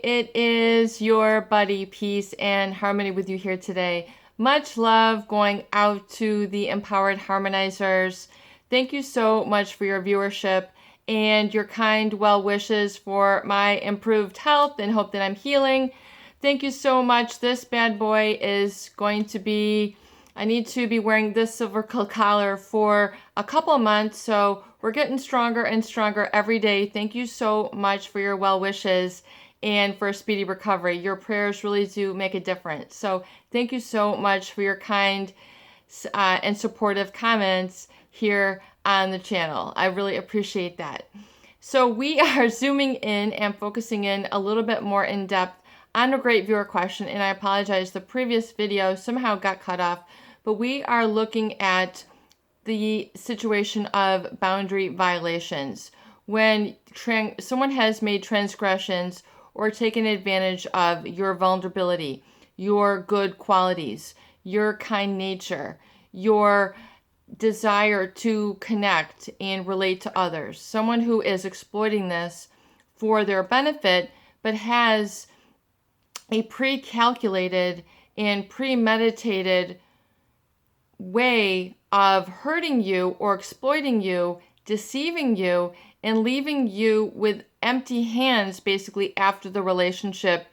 It is your buddy, Peace and Harmony, with you here today. Much love going out to the Empowered Harmonizers. Thank you so much for your viewership and your kind well wishes for my improved health and hope that I'm healing. Thank you so much. This bad boy is going to be, I need to be wearing this silver collar for a couple of months, so we're getting stronger and stronger every day. Thank you so much for your well wishes and for a speedy recovery. Your prayers really do make a difference. So thank you so much for your kind and supportive comments here on the channel. I really appreciate that. So we are zooming in and focusing in a little bit more in depth on a great viewer question, and I apologize, the previous video somehow got cut off, but we are looking at the situation of boundary violations. When someone has made transgressions or taken advantage of your vulnerability, your good qualities, your kind nature, your desire to connect and relate to others. Someone who is exploiting this for their benefit, but has a pre-calculated and premeditated way of hurting you or exploiting you, deceiving you, and leaving you with empty hands basically after the relationship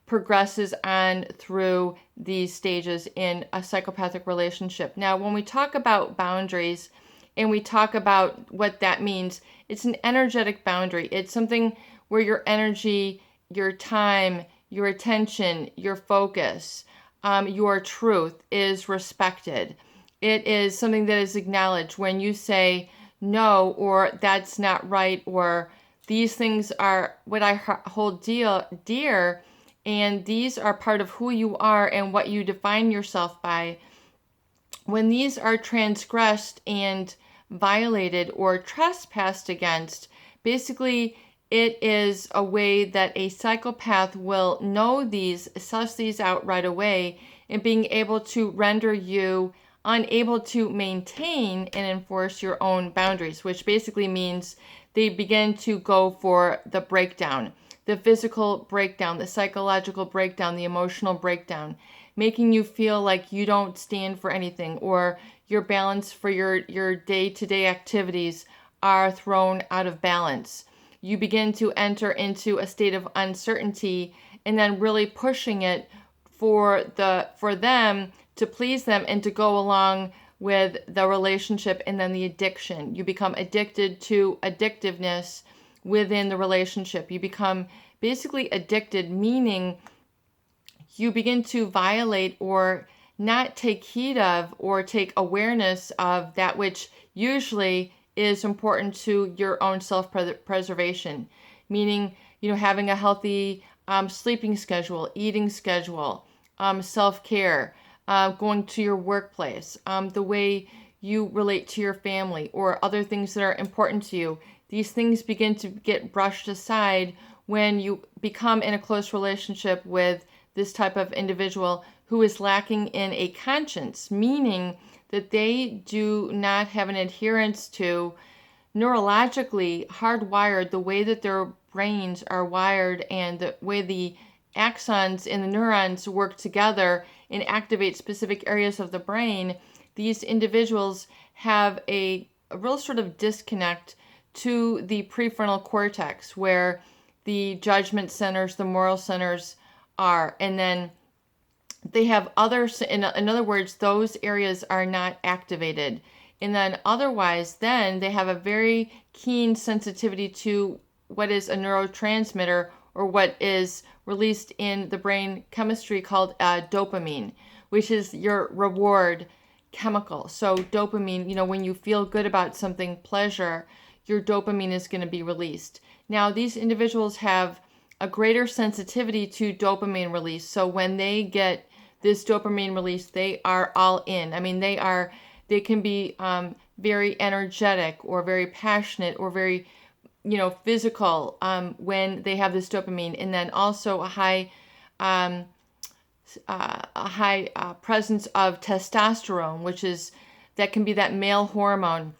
progresses on through these stages in a psychopathic relationship. Now, when we talk about boundaries and we talk about what that means, it's an energetic boundary. It's something where your energy, your time, your attention, your focus, your truth is respected. It is something that is acknowledged when you say no, or that's not right, or these things are what I hold dear, and these are part of who you are and what you define yourself by. When these are transgressed and violated or trespassed against, basically it is a way that a psychopath will know these, suss these out right away, and being able to render you unable to maintain and enforce your own boundaries, which basically means they begin to go for the breakdown, the physical breakdown, the psychological breakdown, the emotional breakdown, making you feel like you don't stand for anything, or your balance for your day-to-day activities are thrown out of balance. You begin to enter into a state of uncertainty and then really pushing it for them to please them and to go along with the relationship, and then the addiction. You become addicted to addictiveness within the relationship. You become basically addicted, meaning you begin to violate or not take heed of or take awareness of that which usually is important to your own self-preservation, meaning, having a healthy sleeping schedule, eating schedule, self-care, going to your workplace, the way you relate to your family or other things that are important to you. These things begin to get brushed aside when you become in a close relationship with this type of individual who is lacking in a conscience, meaning that they do not have an adherence to neurologically hardwired, the way that their brains are wired and the way the axons and the neurons work together and activate specific areas of the brain. These individuals have a real sort of disconnect to the prefrontal cortex, where the judgment centers, the moral centers are, and then they have others. In other words, those areas are not activated. And then otherwise, then they have a very keen sensitivity to what is a neurotransmitter, or what is released in the brain chemistry called dopamine, which is your reward chemical. So dopamine, when you feel good about something, pleasure, your dopamine is going to be released. Now, these individuals have a greater sensitivity to dopamine release. So when they get this dopamine release, they are all in. I mean, they can be very energetic or very passionate or very physical when they have this dopamine, and then also a high presence of testosterone, that can be that male hormone,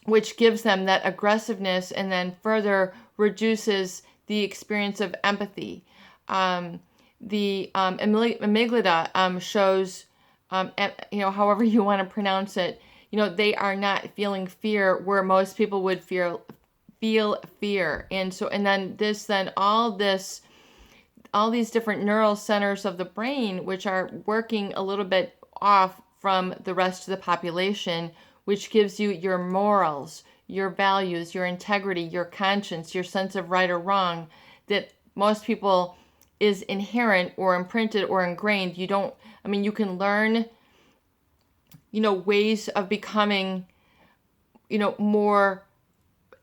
which gives them that aggressiveness and then further reduces the experience of empathy. The amygdala shows, however you want to pronounce it, they are not feeling fear where most people would feel fear. And then all these different neural centers of the brain, which are working a little bit off from the rest of the population, which gives you your morals, your values, your integrity, your conscience, your sense of right or wrong, that most people is inherent or imprinted or ingrained. You can learn, ways of becoming, more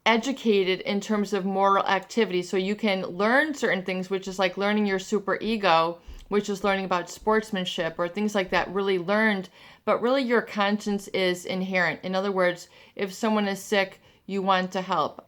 educated in terms of moral activity. So you can learn certain things, which is like learning your super ego, which is learning about sportsmanship or things like that, really learned. But really your conscience is inherent. In other words, if someone is sick, you want to help.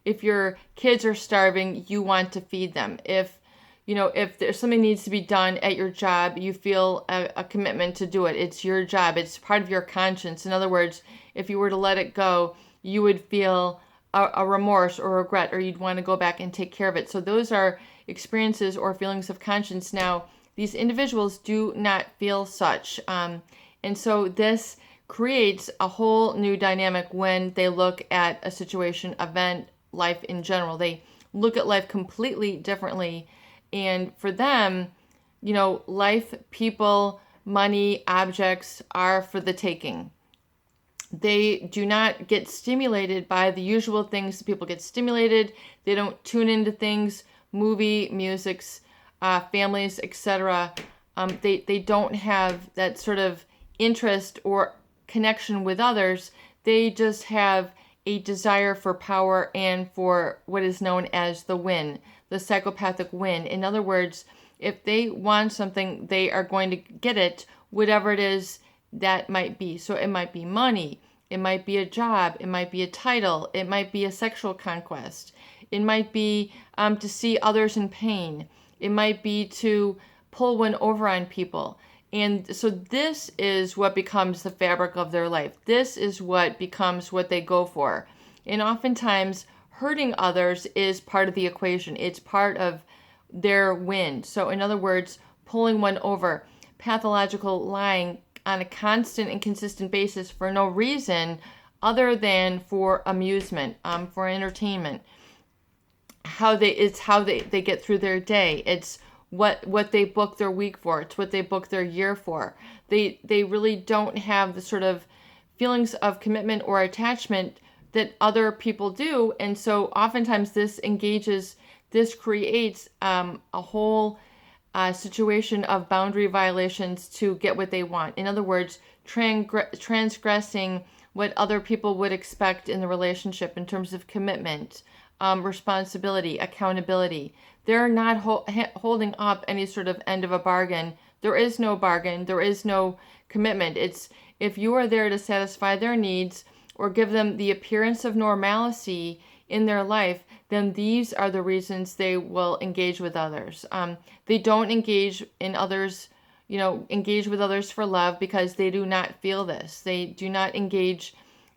If your kids are starving, you want to feed them. If there's something needs to be done at your job, you feel a commitment to do it. It's your job. It's part of your conscience. In other words, if you were to let it go, you would feel a remorse or regret, or you'd want to go back and take care of it. So those are experiences or feelings of conscience. Now, these individuals do not feel such. And so this creates a whole new dynamic when they look at a situation, event, life in general. They look at life completely differently. And for them, life, people, money, objects are for the taking. They do not get stimulated by the usual things that people get stimulated. They don't tune into things, movie, musics, families, etc. They don't have that sort of interest or connection with others. They just have a desire for power and for what is known as the win, the psychopathic win. In other words, if they want something, they are going to get it, whatever it is that might be. So it might be money, it might be a job, it might be a title, it might be a sexual conquest, it might be to see others in pain, it might be to pull one over on people. And so this is what becomes the fabric of their life. This is what becomes what they go for. And oftentimes, hurting others is part of the equation. It's part of their win. So in other words, pulling one over, pathological lying on a constant and consistent basis for no reason other than for amusement, for entertainment. It's how they get through their day. It's what they book their week for. It's what they book their year for. They really don't have the sort of feelings of commitment or attachment that other people do. And so oftentimes this creates a whole situation of boundary violations to get what they want. In other words, transgressing what other people would expect in the relationship in terms of commitment, responsibility, accountability. They're not holding up any sort of end of a bargain. There is no bargain. There is no commitment. It's if you are there to satisfy their needs or give them the appearance of normalcy in their life, then these are the reasons they will engage with others. They don't engage with others for love because they do not feel this. They do not engage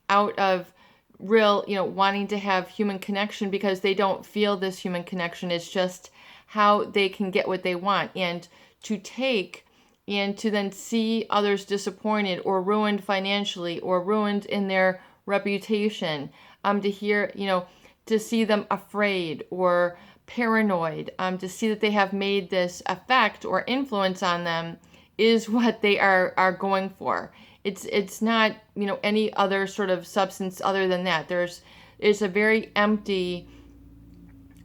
out of real, wanting to have human connection because they don't feel this human connection. It's just how they can get what they want. And to take and to then see others disappointed or ruined financially or ruined in their reputation, to see them afraid or paranoid, to see that they have made this effect or influence on them is what they are going for. It's not, any other sort of substance other than that. It's a very empty,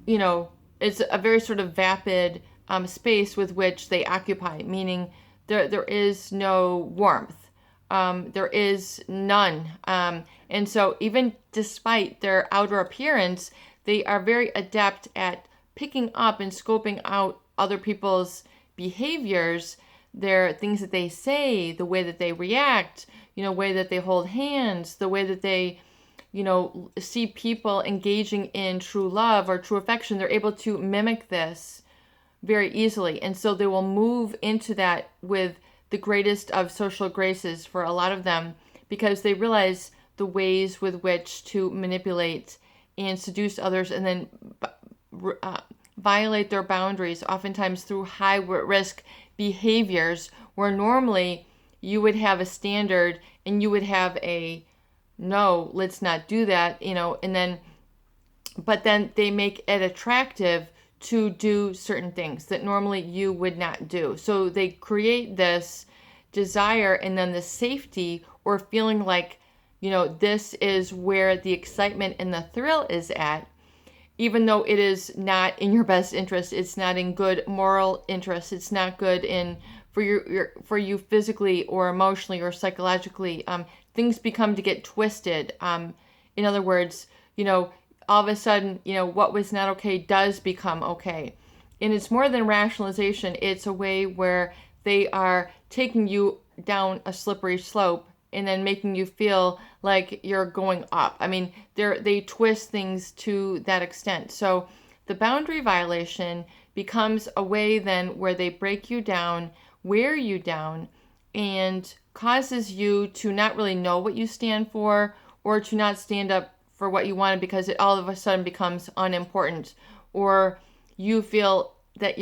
it's a very sort of vapid space with which they occupy, meaning there is no warmth. There is none. And so even despite their outer appearance, they are very adept at picking up and scoping out other people's behaviors, their things that they say, the way that they react, way that they hold hands, the way that they, see people engaging in true love or true affection. They're able to mimic this very easily. And so they will move into that with the greatest of social graces for a lot of them because they realize the ways with which to manipulate and seduce others and then violate their boundaries, oftentimes through high risk behaviors, where normally you would have a standard and you would have a no, let's not do that, and then, but then they make it attractive to do certain things that normally you would not do. So they create this desire and then the safety or feeling like, this is where the excitement and the thrill is at, even though it is not in your best interest. It's not in good moral interest. It's not good for you physically or emotionally or psychologically. Things become to get twisted. In other words, all of a sudden, what was not okay does become okay. And it's more than rationalization. It's a way where they are taking you down a slippery slope and then making you feel like you're going up. I mean, they twist things to that extent. So the boundary violation becomes a way then where they break you down, wear you down, and causes you to not really know what you stand for or to not stand up for what you wanted because it all of a sudden becomes unimportant, or you feel that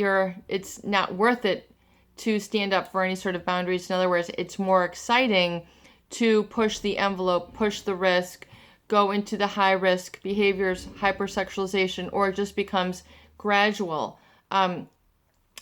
it's not worth it to stand up for any sort of boundaries. In other words, it's more exciting to push the envelope, push the risk, go into the high risk behaviors, hypersexualization, or it just becomes gradual.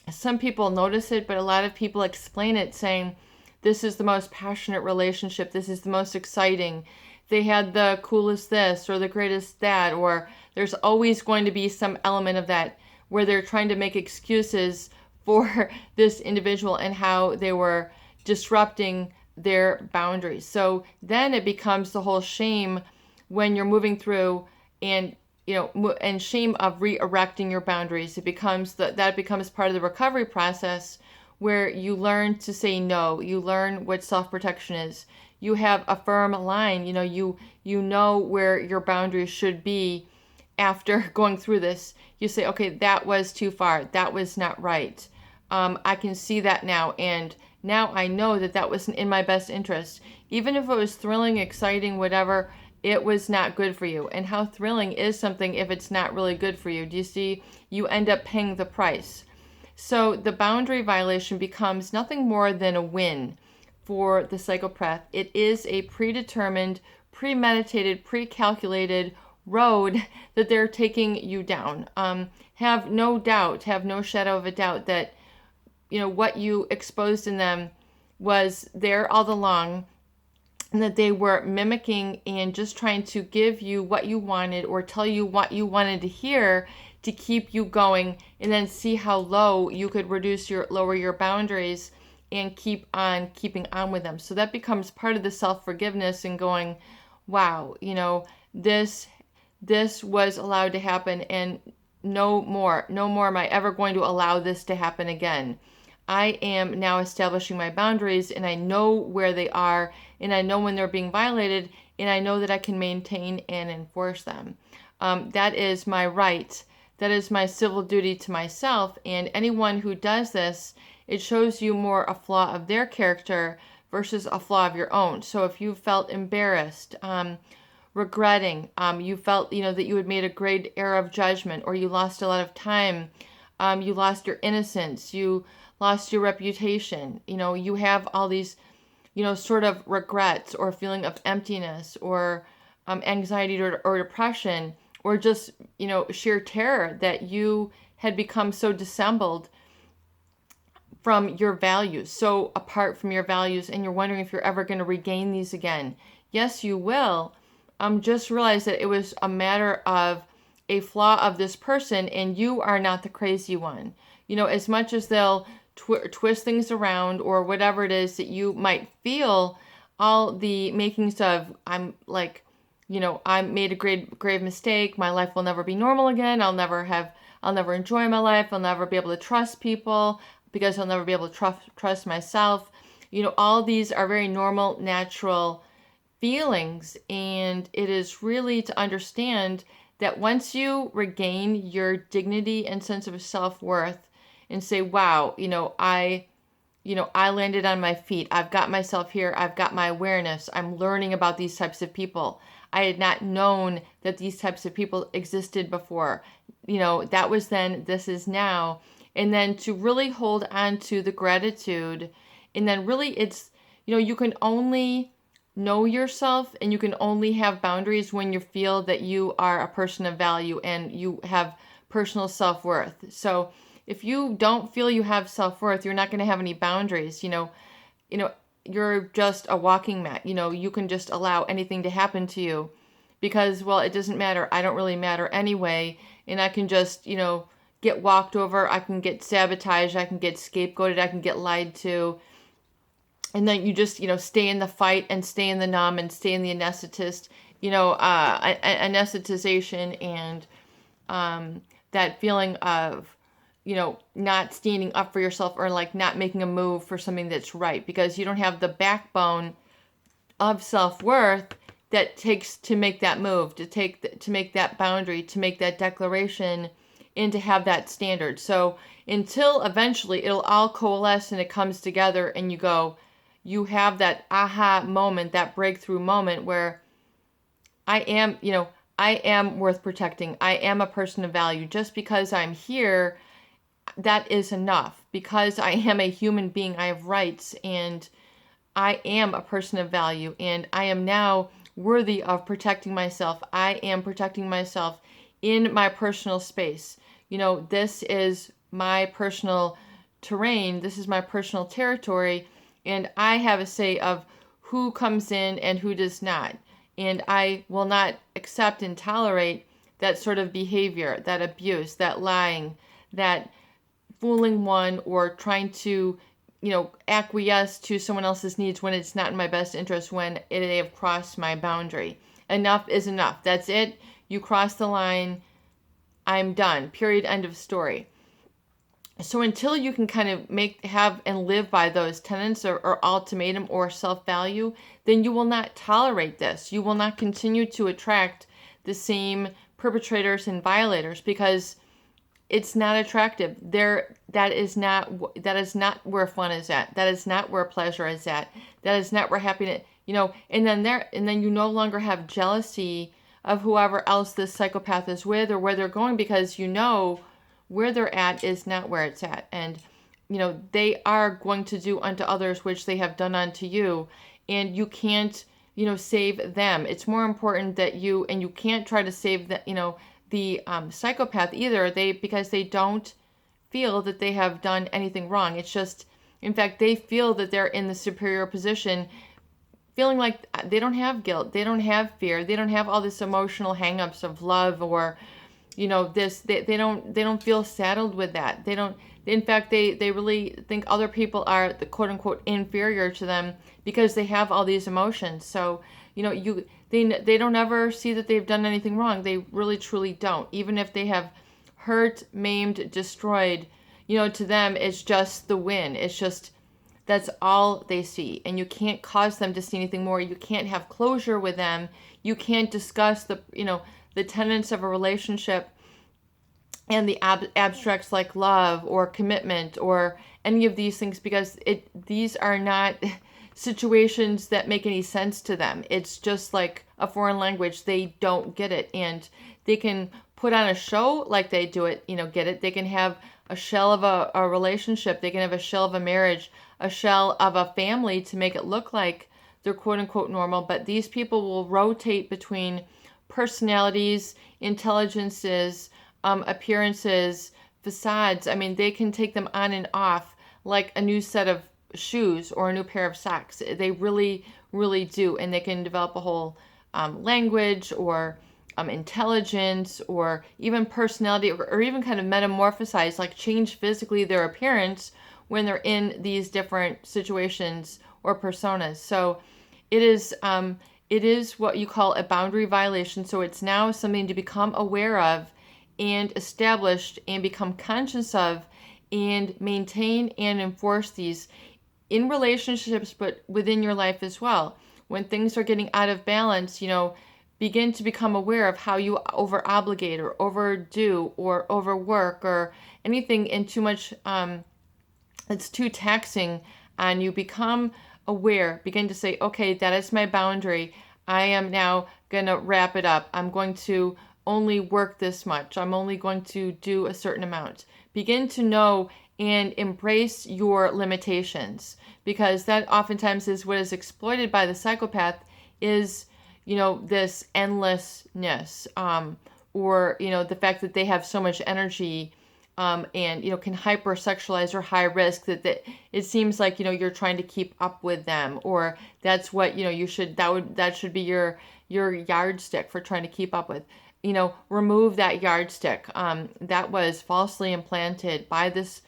Some people notice it, but a lot of people explain it saying, this is the most passionate relationship, this is the most exciting, they had the coolest this or the greatest that, or there's always going to be some element of that where they're trying to make excuses for this individual and how they were disrupting their boundaries. So then it becomes the whole shame when you're moving through and and shame of re-erecting your boundaries. That becomes part of the recovery process where you learn to say no. You learn what self-protection is. You have a firm line. You know where your boundaries should be after going through this. You say, okay, that was too far. That was not right. I can see that now, and now I know that wasn't in my best interest. Even if it was thrilling, exciting, whatever, it was not good for you. And how thrilling is something if it's not really good for you? Do you see? You end up paying the price. So the boundary violation becomes nothing more than a win for the psychopath. It is a predetermined, premeditated, pre-calculated road that they're taking you down. Have no doubt, have no shadow of a doubt that what you exposed in them was there all along, and that they were mimicking and just trying to give you what you wanted or tell you what you wanted to hear to keep you going, and then see how low you could lower your boundaries and keep on keeping on with them. So that becomes part of the self-forgiveness and going, wow, this was allowed to happen, and no more am I ever going to allow this to happen again. I am now establishing my boundaries, and I know where they are, and I know when they're being violated, and I know that I can maintain and enforce them. That is my right. That is my civil duty to myself. And anyone who does this, it shows you more a flaw of their character versus a flaw of your own. So if you felt embarrassed, regretting, you felt, that you had made a great error of judgment, or you lost a lot of time, you lost your innocence, you lost your reputation, you have all these, sort of regrets or feeling of emptiness or anxiety or depression, or just, sheer terror that you had become so dissembled from your values, so apart from your values, and you're wondering if you're ever going to regain these again. Yes, you will. Just realize that it was a matter of a flaw of this person, and you are not the crazy one. As much as they'll twist things around or whatever it is that you might feel all the makings of, I made a grave mistake. My life will never be normal again. I'll never enjoy my life. I'll never be able to trust people because I'll never be able to trust myself. All these are very normal, natural feelings, and it is really to understand that once you regain your dignity and sense of self-worth and say, wow, I landed on my feet. I've got myself here. I've got my awareness. I'm learning about these types of people. I had not known that these types of people existed before. That was then, this is now. And then to really hold on to the gratitude. And then really it's, you can only know yourself and you can only have boundaries when you feel that you are a person of value and you have personal self-worth. So if you don't feel you have self-worth, you're not going to have any boundaries. You're just a walking mat. You can just allow anything to happen to you because, well, it doesn't matter. I don't really matter anyway. And I can just, get walked over. I can get sabotaged. I can get scapegoated. I can get lied to. And then you just, stay in the fight and stay in the numb and stay in the anesthetization and that feeling of, not standing up for yourself or like not making a move for something that's right because you don't have the backbone of self-worth that takes to make that move, to make that boundary, to make that declaration and to have that standard. So until eventually it'll all coalesce and it comes together and you have that aha moment, that breakthrough moment where I am worth protecting. I am a person of value. Just because I'm here, that is enough. Because I am a human being, I have rights, and I am a person of value, and I am now worthy of protecting myself. I am protecting myself in my personal space. This is my personal terrain. This is my personal territory, and I have a say of who comes in and who does not. And I will not accept and tolerate that sort of behavior, that abuse, that lying, that fooling one or trying to, acquiesce to someone else's needs when it's not in my best interest, when they have crossed my boundary. Enough is enough. That's it. You cross the line. I'm done. Period. End of story. So until you can kind of have and live by those tenets or ultimatum or self-value, then you will not tolerate this. You will not continue to attract the same perpetrators and violators because it's not attractive. That is not where fun is at. That is not where pleasure is at. That is not where happiness, and then you no longer have jealousy of whoever else this psychopath is with or where they're going because where they're at is not where it's at. And, they are going to do unto others which they have done unto you. And you can't, save them. It's more important that you can't try to save the psychopath either. Because they don't feel that they have done anything wrong. It's just, in fact, they feel that they're in the superior position, feeling like they don't have guilt. They don't have fear. They don't have all this emotional hangups of love or, they don't feel saddled with that. In fact, they really think other people are the quote unquote inferior to them because they have all these emotions. So, they don't ever see that they've done anything wrong. They really truly don't. Even if they have hurt, maimed, destroyed, to them it's just the win. It's just, that's all they see. And you can't cause them to see anything more. You can't have closure with them. You can't discuss the tenets of a relationship and the abstracts like love or commitment or any of these things because these are not situations that make any sense to them. It's just like a foreign language. They don't get it. And they can put on a show like they do it, get it. They can have a shell of a relationship. They can have a shell of a marriage, a shell of a family to make it look like they're quote unquote normal. But these people will rotate between personalities, intelligences, appearances, facades. I mean, they can take them on and off like a new set of shoes or a new pair of socks. They really, really do. And they can develop a whole language or intelligence or even personality or even kind of metamorphosize, like change physically their appearance when they're in these different situations or personas. So it is what you call a boundary violation. So it's now something to become aware of and established and become conscious of and maintain and enforce these in relationships, but within your life as well. When things are getting out of balance, begin to become aware of how you over obligate or overdo or overwork or anything in too much, it's too taxing on you. Become aware, begin to say, okay, that is my boundary. I am now going to wrap it up. I'm going to only work this much. I'm only going to do a certain amount. Begin to know and embrace your limitations, because that oftentimes is what is exploited by the psychopath is, this endlessness, or, the fact that they have so much energy, and, can hypersexualize or high risk that it seems like, you're trying to keep up with them, or that's what, that should be your yardstick for trying to keep up with. Remove that yardstick that was falsely implanted by this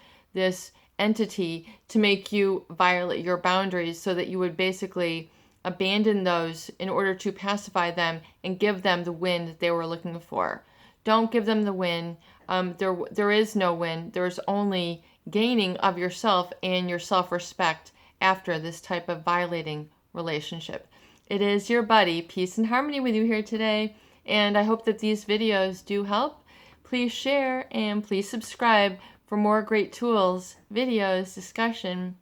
entity to make you violate your boundaries, so that you would basically abandon those in order to pacify them and give them the win that they were looking for. Don't give them the win. There is no win. There's only gaining of yourself and your self-respect after this type of violating relationship. It is your buddy, Peace and Harmony, with you here today, and I hope that these videos do help. Please share and please subscribe for more great tools, videos, discussion,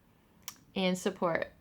and support.